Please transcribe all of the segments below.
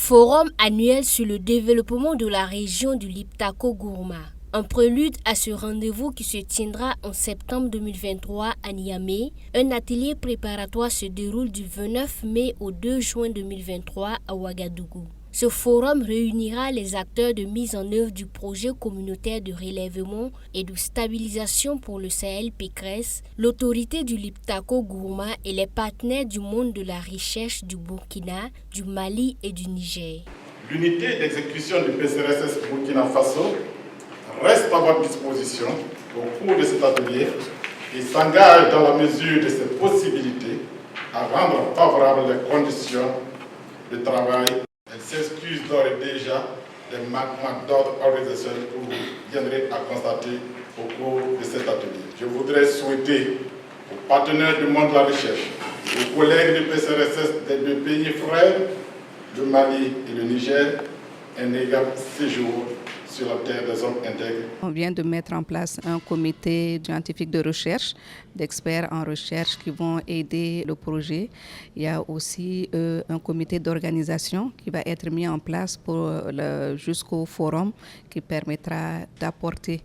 Forum annuel sur le développement de la région du Liptako-Gourma. En prélude à ce rendez-vous qui se tiendra en septembre 2023 à Niamey, un atelier préparatoire se déroule du 29 mai au 2 juin 2023 à Ouagadougou. Ce forum réunira les acteurs de mise en œuvre du projet communautaire de relèvement et de stabilisation pour le Sahel Pécresse, l'autorité du Liptako-Gourma et les partenaires du monde de la recherche du Burkina, du Mali et du Niger. L'unité d'exécution du PCRSS Burkina Faso reste à votre disposition au cours de cet atelier et s'engage dans la mesure de ses possibilités à rendre favorables les conditions de travail. Elle s'excuse d'ores et déjà des manquements d'ordre organisationnel que vous viendrez à constater au cours de cet atelier. Je voudrais souhaiter aux partenaires du monde de la recherche, aux collègues du PCRSS des deux pays frères, le Mali et le Niger, un égal séjour sur la terre des hommes intègres. On vient de mettre en place un comité scientifique de recherche, d'experts en recherche qui vont aider le projet. Il y a aussi un comité d'organisation qui va être mis en place jusqu'au forum qui permettra d'apporter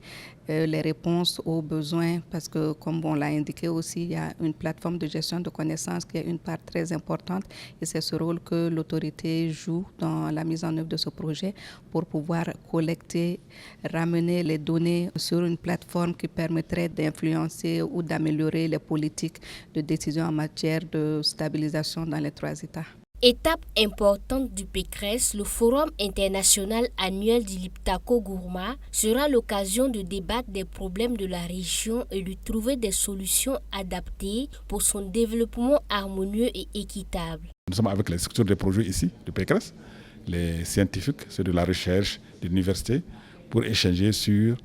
les réponses aux besoins parce que, comme on l'a indiqué aussi, il y a une plateforme de gestion de connaissances qui est une part très importante et c'est ce rôle que l'autorité joue dans la mise en œuvre de ce projet pour pouvoir collecter, ramener les données sur une plateforme qui permettrait d'influencer ou d'améliorer les politiques de décision en matière de stabilisation dans les trois États. Étape importante du Pécresse, le Forum international annuel du Liptako-Gourma sera l'occasion de débattre des problèmes de la région et de trouver des solutions adaptées pour son développement harmonieux et équitable. Nous sommes avec les structures de projets ici, du Pécresse, les scientifiques, ceux de la recherche, de l'université, pour échanger sur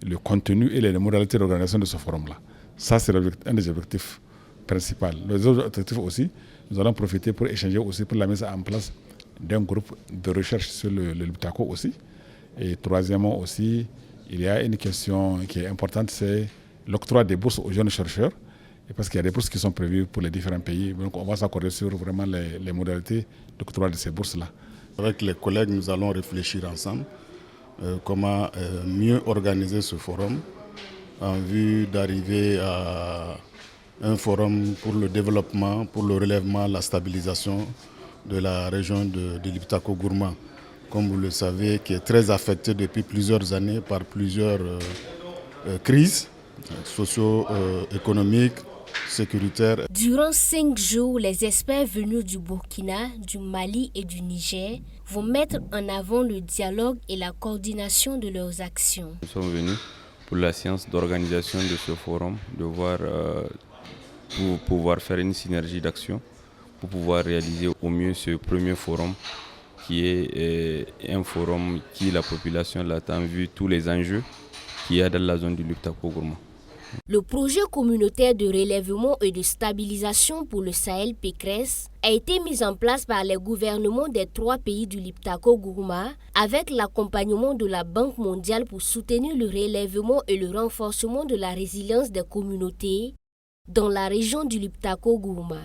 le contenu et les modalités d'organisation de ce forum-là. Ça, c'est un des objectifs principaux. Les autres objectifs aussi, nous allons profiter pour échanger aussi pour la mise en place d'un groupe de recherche sur le Liptako aussi. Et troisièmement aussi, il y a une question qui est importante, c'est l'octroi des bourses aux jeunes chercheurs. Et parce qu'il y a des bourses qui sont prévues pour les différents pays. Donc on va s'accorder sur vraiment les modalités d'octroi de ces bourses-là. Avec les collègues, nous allons réfléchir ensemble comment mieux organiser ce forum en vue d'arriver à un forum pour le développement, pour le relèvement, la stabilisation de la région de Liptako-Gourma, comme vous le savez, qui est très affectée depuis plusieurs années par plusieurs crises socio-économiques, sécuritaires. Durant 5 jours, les experts venus du Burkina, du Mali et du Niger vont mettre en avant le dialogue et la coordination de leurs actions. Nous sommes venus pour la séance d'organisation de ce forum, de voir pour pouvoir faire une synergie d'action, pour pouvoir réaliser au mieux ce premier forum qui est un forum qui la population l'attend vu tous les enjeux qu'il y a dans la zone du Liptako-Gourma. Le projet communautaire de relèvement et de stabilisation pour le Sahel Pécresse a été mis en place par les gouvernements des 3 pays du Liptako-Gourma avec l'accompagnement de la Banque mondiale pour soutenir le relèvement et le renforcement de la résilience des communautés dans la région du Liptako-Gourma.